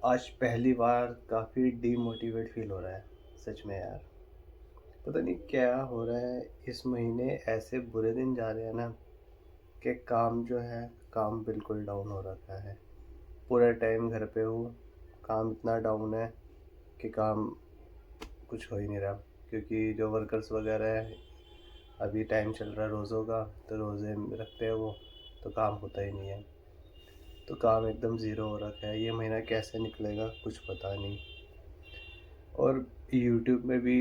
आज पहली बार काफ़ी डीमोटिवेट फ़ील हो रहा है, सच में यार। पता नहीं क्या हो रहा है, इस महीने ऐसे बुरे दिन जा रहे हैं ना कि काम जो है, काम बिल्कुल डाउन हो रखा है। पूरा टाइम घर पे हूँ, काम इतना डाउन है कि काम कुछ हो ही नहीं रहा। क्योंकि जो वर्कर्स वगैरह है, अभी टाइम चल रहा है रोज़ों का, तो रोज़े रखते हैं वो, तो काम होता ही नहीं है। तो काम एकदम ज़ीरो हो रखा है, ये महीना कैसे निकलेगा कुछ पता नहीं। और यूट्यूब में भी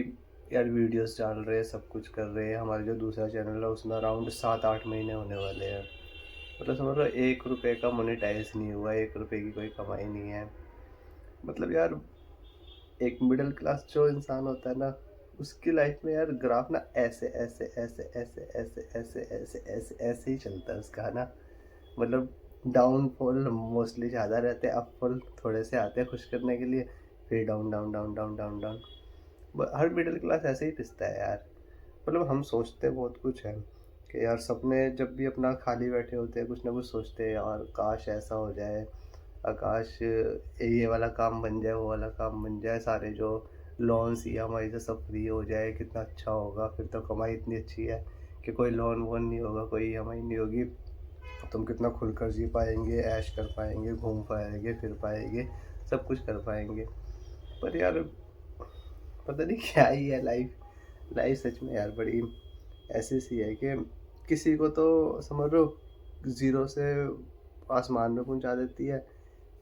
यार वीडियोस डाल रहे हैं, सब कुछ कर रहे हैं। हमारा जो दूसरा चैनल है उसमें अराउंड 7-8 महीने होने वाले हैं। मतलब समझ लो 1 रुपये का मोनेटाइज नहीं हुआ, 1 रुपये की कोई कमाई नहीं है। मतलब यार, एक मिडिल क्लास जो इंसान होता है ना, उसकी लाइफ में यार ग्राफ ना ऐसे ऐसे ऐसे ऐसे ऐसे ऐसे ऐसे ऐसे ऐसे ही चलता है उसका ना। मतलब डाउनफॉल मोस्टली ज़्यादा रहते हैं, अपफॉल थोड़े से आते हैं खुश करने के लिए, फिर down down down down down down. हर मिडिल क्लास ऐसे ही पिसता है यार। मतलब हम सोचते बहुत कुछ है कि यार, सपने जब भी अपना खाली बैठे होते हैं कुछ ना कुछ सोचते हैं यार, काश ऐसा हो जाए, आकाश ये वाला काम बन जाए, वो वाला काम बन जाए, सारे जो लोन्स ई एम आई से सब फ्री हो जाए, कितना अच्छा होगा। फिर तो कमाई इतनी अच्छी है कि कोई लोन वोन नहीं होगा, कोई ई एम आई नहीं होगी। तुम कितना खुलकर जी पाएंगे, ऐश कर पाएंगे, घूम पाएंगे, फिर पाएंगे, सब कुछ कर पाएंगे। पर यार, पता नहीं क्या ही है लाइफ। लाइफ सच में यार बड़ी ऐसी सी है कि किसी को तो समझ लो ज़ीरो से आसमान में पहुंचा देती है,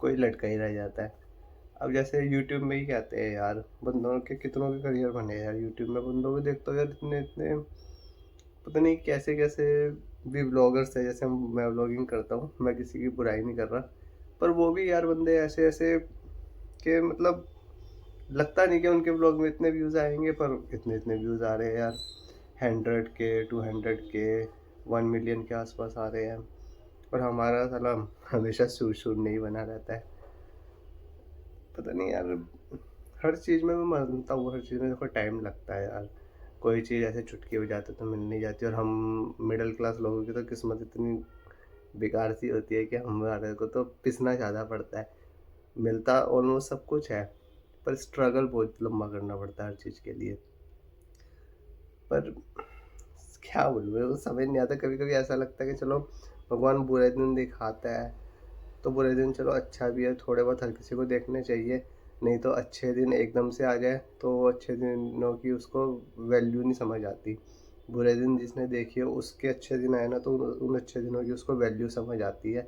कोई लटका ही रह जाता है। अब जैसे यूट्यूब में ही कहते हैं यार, बंदों के कितनों के करियर बने हैं यार यूट्यूब में। बंदों को देखते हो यार, इतने इतने पता नहीं कैसे कैसे भी ब्लॉगर्स है। जैसे मैं व्लॉगिंग करता हूँ, मैं किसी की बुराई नहीं कर रहा, पर वो भी यार बंदे ऐसे ऐसे कि मतलब लगता नहीं कि उनके ब्लॉग में इतने व्यूज़ आएंगे, पर इतने इतने व्यूज़ आ रहे हैं यार। 100K, 200K, 1 मिलियन के आसपास आ रहे हैं। और हमारा साला हमेशा शूर शूर नहीं बना रहता है। पता नहीं यार, हर चीज़ में मैं मानता हूँ, हर चीज़ में देखो टाइम लगता है यार। कोई चीज़ ऐसे चुटकी हो जाती है तो मिल नहीं जाती। और हम मिडिल क्लास लोगों की तो किस्मत इतनी बेकार सी होती है कि हमारे को तो पिसना ज़्यादा पड़ता है। मिलता ऑलमोस्ट सब कुछ है, पर स्ट्रगल बहुत लंबा करना पड़ता है हर चीज़ के लिए। पर क्या बोलूँ, वो समझ नहीं आता। कभी कभी ऐसा लगता है कि चलो भगवान बुरे दिन दिखाता है, तो बुरे दिन चलो अच्छा भी है, थोड़े बहुत हर किसी को देखने चाहिए। नहीं तो अच्छे दिन एकदम से आ जाए तो वो अच्छे दिनों की उसको वैल्यू नहीं समझ आती। बुरे दिन जिसने देखी हो उसके अच्छे दिन आए ना, तो उन अच्छे दिनों की उसको वैल्यू समझ आती है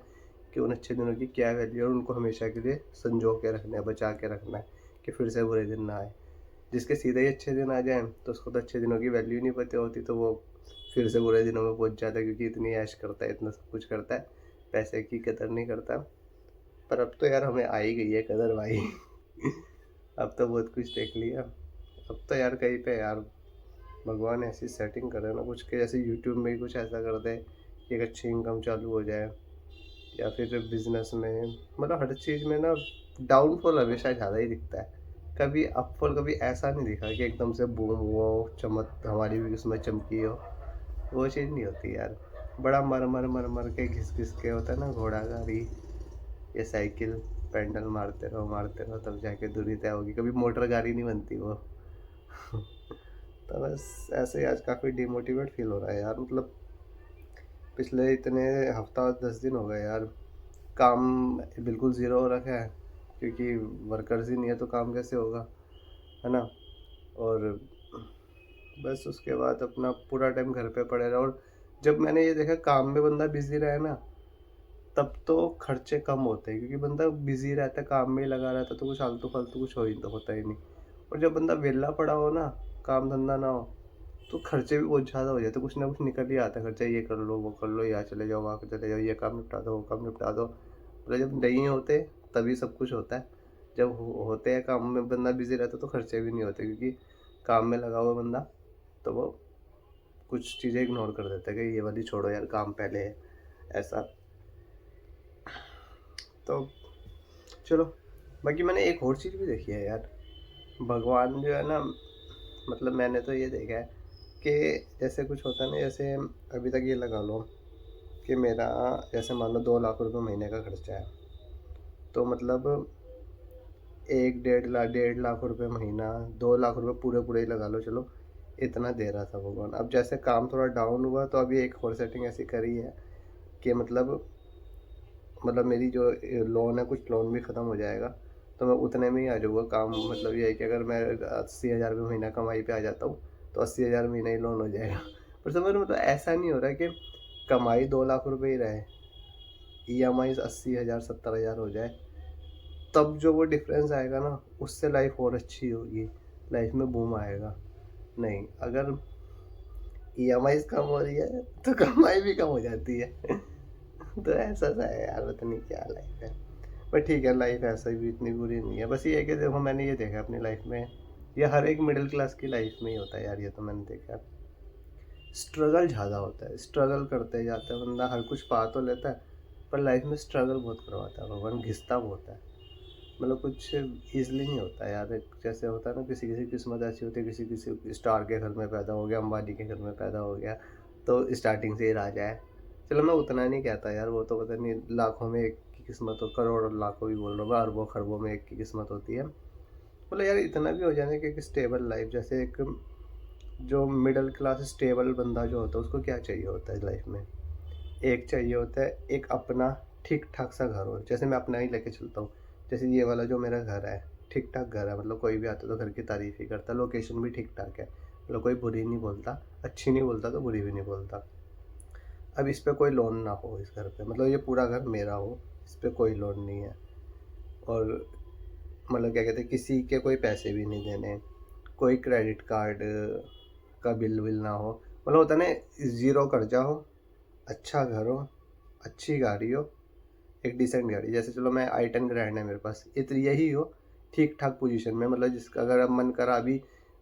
कि उन अच्छे दिनों की क्या वैल्यू है, और उनको हमेशा के लिए संजो के रखना है, बचा के रखना है कि फिर से बुरे दिन ना आए। जिसके सीधे ही अच्छे दिन आ जाएँ तो उसको तो अच्छे दिनों की वैल्यू नहीं पता होती, तो वो फिर से बुरे दिनों में पहुँच जाता है, क्योंकि इतनी ऐश करता है, इतना सब कुछ करता है, पैसे की कदर नहीं करता। पर अब तो यार हमें आ ही गई है कदर भाई। अब तो बहुत कुछ देख लिया। अब तो यार कहीं पे यार भगवान ऐसी सेटिंग करे ना कुछ, के जैसे यूट्यूब में ही कुछ ऐसा कर दे कि एक अच्छी इनकम चालू हो जाए, या फिर बिजनेस में, मतलब हर चीज़ में ना डाउनफॉल हमेशा ज़्यादा ही दिखता है। कभी अपफॉल कभी ऐसा नहीं दिखा कि एकदम से बूम हुआ हो, चमक हमारी भी किस्मत चमकी हो। वो चीज़ नहीं होती यार। बड़ा मर मर मर मर के घिस घिस के होता है ना, घोड़ा गाड़ी या साइकिल, पेडल मारते रहो तब जाके दूरी तय होगी। कभी मोटर गाड़ी नहीं बनती वो। तो बस ऐसे ही आज काफ़ी डिमोटिवेट फील हो रहा है यार। मतलब पिछले इतने हफ्ता 10 दिन हो गए यार, काम बिल्कुल ज़ीरो हो रखा है, क्योंकि वर्कर्स ही नहीं है तो काम कैसे होगा, है ना। और बस उसके बाद अपना पूरा टाइम घर पे पड़े रहा। और जब मैंने ये देखा काम में बंदा बिजी रहे ना, तब तो खर्चे कम होते हैं, क्योंकि बंदा बिजी रहता है, काम में ही लगा रहता है, तो कुछ आलतू फालतू कुछ हो ही तो होता ही नहीं। और जब बंदा वेला पड़ा हो ना, काम धंधा ना हो, तो खर्चे भी बहुत ज़्यादा हो जाते हैं। कुछ ना कुछ निकल ही आता है खर्चा, ये कर लो, वो कर लो, यहाँ चले जाओ, वहाँ चले जाओ, ये काम निपटा दो, वो काम निपटा दो। मतलब जब नहीं होते तभी सब कुछ होता है। जब होते हैं काम में बंदा बिजी रहता है तो खर्चे भी नहीं होते, क्योंकि काम में लगा हुआ बंदा, तो वो कुछ चीज़ें इग्नोर कर देता है कि ये वाली छोड़ो यार, काम पहले है, ऐसा। तो चलो, बाकी मैंने एक और चीज़ भी देखी है यार। भगवान जो है ना, मतलब मैंने तो ये देखा है कि जैसे कुछ होता है ना, जैसे अभी तक ये लगा लो कि मेरा, जैसे मान लो 2 लाख रुपए महीने का खर्चा है, तो मतलब डेढ़ लाख रुपए महीना, 2 लाख रुपए पूरे ही लगा लो, चलो इतना दे रहा था भगवान। अब जैसे काम थोड़ा डाउन हुआ तो अभी एक और सेटिंग ऐसी करी है कि मतलब मेरी जो लोन है, कुछ लोन भी ख़त्म हो जाएगा तो मैं उतने में ही आ जाऊँगा। काम मतलब ये है कि अगर मैं 80,000 रुपये महीना कमाई पे आ जाता हूँ तो 80,000 महीना ही लोन हो जाएगा। पर समझ रहे हो, मतलब ऐसा नहीं हो रहा है कि कमाई 2 लाख रुपए ही रहे, EMI 80,000 70,000 हो जाए, तब जो वो डिफरेंस आएगा ना, उससे लाइफ और अच्छी होगी, लाइफ में बूम आएगा। नहीं, अगर EMI कम हो रही है तो कमाई भी कम हो जाती है। तो ऐसा सा है यार, पता नहीं क्या लाइफ है। पर ठीक है, लाइफ ऐसा भी इतनी बुरी नहीं है। बस ये है कि देखो, मैंने ये देखा अपनी लाइफ में, ये हर एक मिडिल क्लास की लाइफ में ही होता है यार, ये तो मैंने देखा। स्ट्रगल ज़्यादा होता है, स्ट्रगल करते जाता है बंदा, हर कुछ पा तो लेता है पर लाइफ में स्ट्रगल बहुत करवाता है भगवान, घिसता बहुत है। मतलब कुछ ईज़िली नहीं होता है यार। जैसे होता है ना, किसी किसी की किस्मत ऐसी होती है, किसी किसी स्टार के घर में पैदा हो गया, अंबानी के घर में पैदा हो गया तो स्टार्टिंग से ही राजा है। चलो मैं उतना नहीं कहता यार, वो तो पता नहीं लाखों में एक की किस्मत हो, करोड़ लाखों भी बोल रहा हूँ, अरबों खरबों में एक की किस्मत होती है। बोले यार इतना भी हो जाने कि एक स्टेबल लाइफ, जैसे एक जो मिडिल क्लास स्टेबल बंदा जो होता है उसको क्या चाहिए होता है लाइफ में? एक चाहिए होता है एक अपना ठीक ठाक सा घर हो। जैसे मैं अपना ही लेके चलता हूँ, जैसे ये वाला जो मेरा घर है, ठीक ठाक घर है, मतलब कोई भी आता तो घर की तारीफ़ ही करता, लोकेशन भी ठीक ठाक है, मतलब कोई बुरी नहीं बोलता, अच्छी नहीं बोलता तो बुरी भी नहीं बोलता। अब इस पे कोई लोन ना हो इस घर पे, मतलब ये पूरा घर मेरा हो, इस पे कोई लोन नहीं है, और मतलब क्या कहते हैं, किसी के कोई पैसे भी नहीं देने, कोई क्रेडिट कार्ड का बिल विल ना हो, मतलब होता ना, ज़ीरो कर्जा हो, अच्छा घर हो, अच्छी गाड़ी हो, एक डिसेंट गाड़ी। जैसे चलो मैं i10 ग्रैंड है मेरे पास, इतनी यही हो, ठीक ठाक पोजीशन में, मतलब जिसका अगर अब मन करा अभी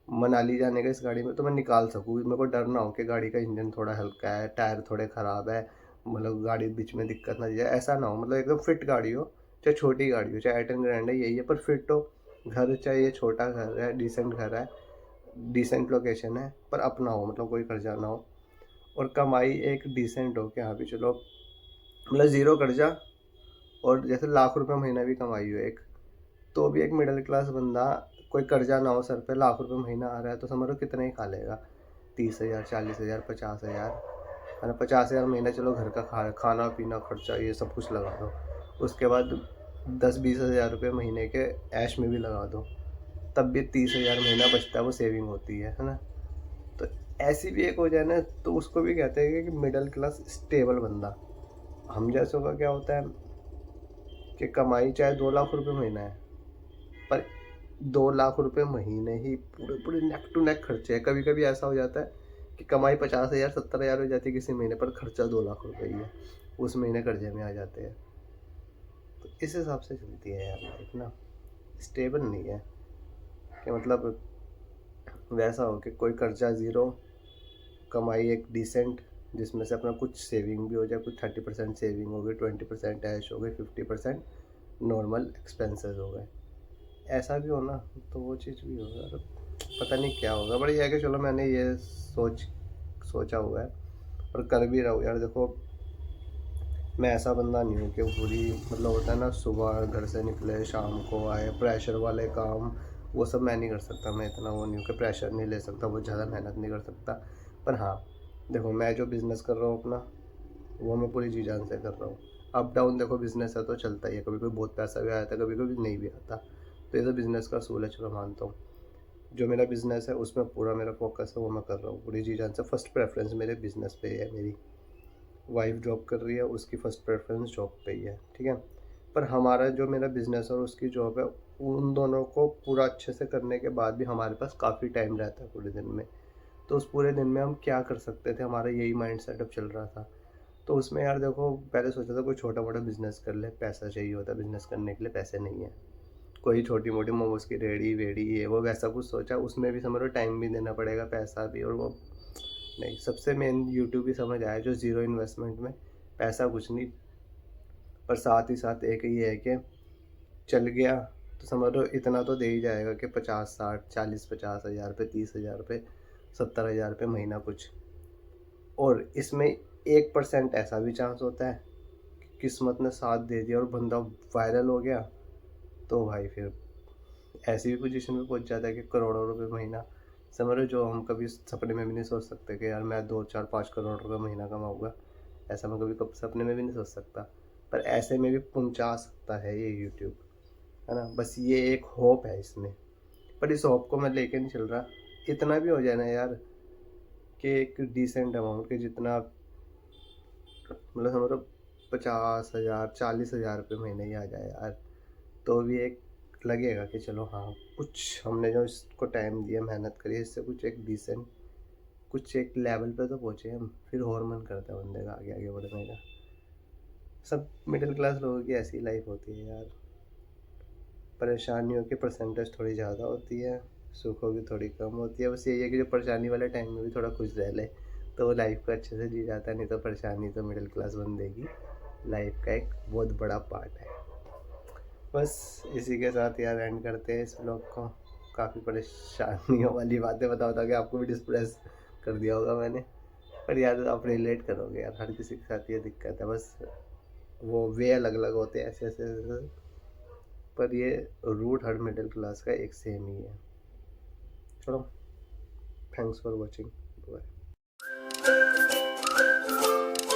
मनाली जाने का इस गाड़ी में तो मैं निकाल सकूँ, मेरे को डर ना हो कि गाड़ी का इंजन थोड़ा हल्का है, टायर थोड़े ख़राब है, मतलब गाड़ी बीच में दिक्कत ना जाए, ऐसा ना हो। मतलब एकदम फिट गाड़ी हो, चाहे छोटी गाड़ी हो, चाहे i10 ग्रैंड है यही है, पर फिट हो। घर चाहे ये छोटा घर है, डिसेंट घर है, डिसेंट लोकेशन है, पर अपना हो, मतलब कोई कर्जा ना हो, और कमाई एक डिसेंट हो कि हाँ भी चलो, मतलब ज़ीरो कर्जा, और जैसे लाख रुपए महीना भी कमाई हो एक, तो भी एक मिडिल क्लास बंदा, कोई कर्जा ना हो सर पे, लाख रुपए महीना आ रहा है तो समझ लो कितना ही खा लेगा, 30,000 40,000 50,000 है ना। 50,000 महीना, चलो घर का खाना पीना खर्चा ये सब कुछ लगा दो, उसके बाद 10-20,000 रुपये महीने के ऐश में भी लगा दो, तब भी 30,000 महीना बचता है, वो सेविंग होती है ना। तो ऐसी भी एक हो जाए ना, तो उसको भी कहते हैं कि मिडिल क्लास स्टेबल बंदा। हम जैसों का क्या होता है कि कमाई चाहे 2 लाख रुपए महीना है, पर 2 लाख रुपए महीने ही पूरे पूरे नेक टू नेक खर्चे हैं। कभी कभी ऐसा हो जाता है कि कमाई 50,000 70,000 हो जाती है किसी महीने, पर खर्चा 2 लाख रुपए ही है, उस महीने कर्जे में आ जाते हैं। तो इस हिसाब से चलती है यार लाइफ ना, स्टेबल नहीं है कि मतलब वैसा हो कि कोई कर्जा ज़ीरो, कमाई एक डिसेंट, जिसमें से अपना कुछ सेविंग भी हो जाए, कुछ 30% सेविंग हो गई, 20% ऐश हो गई, 50% नॉर्मल एक्सपेंसेस हो गए, ऐसा भी हो ना, तो वो चीज़ भी होगा। तो पता नहीं क्या होगा, बट ये है कि चलो मैंने ये सोचा हुआ है और कर भी रहा हूँ यार। देखो मैं ऐसा बंदा नहीं हूँ कि पूरी, मतलब होता है ना, सुबह घर से निकले शाम को आए, प्रेशर वाले काम वो सब मैं नहीं कर सकता। मैं इतना वो नहीं हूँ कि प्रेशर नहीं ले सकता, बहुत ज़्यादा मेहनत नहीं कर सकता। पर हाँ देखो, मैं जो बिज़नेस कर रहा हूँ अपना, वो मैं पूरी जी जान से कर रहा हूँ। अप डाउन देखो, बिज़नेस है तो चलता ही है, कभी कभी बहुत पैसा भी आता है, कभी कभी नहीं भी आता, तो ये तो बिज़नेस का असूल है, चलो मानता हूँ। जो मेरा बिज़नेस है उसमें पूरा मेरा फोकस है, वो मैं कर रहा हूँ पूरी जी जान से। फर्स्ट प्रेफरेंस मेरे बिज़नेस पे ही है। मेरी वाइफ जॉब कर रही है, उसकी फ़र्स्ट प्रेफरेंस जॉब पे ही है, ठीक है। पर हमारा जो मेरा बिज़नेस और उसकी जॉब है, उन दोनों को पूरा अच्छे से करने के बाद भी हमारे पास काफ़ी टाइम रहता है पूरे दिन में। तो उस पूरे दिन में हम क्या कर सकते थे, हमारा यही माइंड सेटअप चल रहा था। तो उसमें यार देखो, पहले सोचा था कोई छोटा मोटा बिज़नेस कर ले, पैसा चाहिए होता है बिज़नेस करने के लिए, पैसे नहीं है। कोई छोटी मोटी मोमोज़ की रेहड़ी वेड़ी ये वो वैसा कुछ सोचा, उसमें भी समझ लो टाइम भी देना पड़ेगा, पैसा भी, और वो नहीं। सबसे मेन यूट्यूब ही समझ आया, जो ज़ीरो इन्वेस्टमेंट में, पैसा कुछ नहीं, पर साथ ही साथ एक ये है कि चल गया तो समझ लो इतना तो दे ही जाएगा कि 50 60 40 50 हज़ार रुपये, 30,000 रुपये, 70,000 रुपये महीना कुछ। और इसमें 1% ऐसा भी चांस होता है कि किस्मत ने साथ दे दिया और बंदा वायरल हो गया, तो भाई फिर ऐसी भी पोजीशन पे पहुंच जाता है कि करोड़ों रुपए महीना, समझ रहे हो, जो हम कभी सपने में भी नहीं सोच सकते कि यार मैं 2 4 5 करोड़ रुपए महीना कमाऊंगा। ऐसा मैं कभी कब सपने में भी नहीं सोच सकता। पर ऐसे में भी पहुंचा सकता है ये यूट्यूब, है ना। बस ये एक होप है इसमें, पर इस होप को मैं लेके नहीं चल रहा। इतना भी हो जाए ना यार कि एक डिसेंट अमाउंट के जितना, मतलब समझ लो 50,000 40,000 रुपये महीने ही आ जाए यार, तो भी एक लगेगा कि चलो हाँ, कुछ हमने जो इसको टाइम दिया, मेहनत करी, इससे कुछ एक डिसेंट, कुछ एक लेवल पे तो पहुँचे हम। फिर और मन करता है बंदे का आगे आगे बढ़ने का। सब मिडिल क्लास लोगों की ऐसी लाइफ होती है यार, परेशानियों की परसेंटेज थोड़ी ज़्यादा होती है, सुखों की थोड़ी कम होती है। बस यही है कि जो परेशानी वाले टाइम में भी थोड़ा खुश रह ले तो वो लाइफ को अच्छे से जी जाता है, नहीं तो परेशानी तो मिडिल क्लास बंदे की लाइफ का एक बहुत बड़ा पार्ट है। बस इसी के साथ यार एंड करते हैं इस ब्लॉग को। काफ़ी परेशानियों वाली बातें बता के आपको भी डिस्प्रेस कर दिया होगा मैंने, पर यार आप रिलेट करोगे यार, हर किसी के साथ ये दिक्कत है। बस वो वे अलग अलग होते हैं, ऐसे, पर ये रूट हर मिडिल क्लास का एक सेम ही है। चलो, थैंक्स फॉर वॉचिंग, बाय।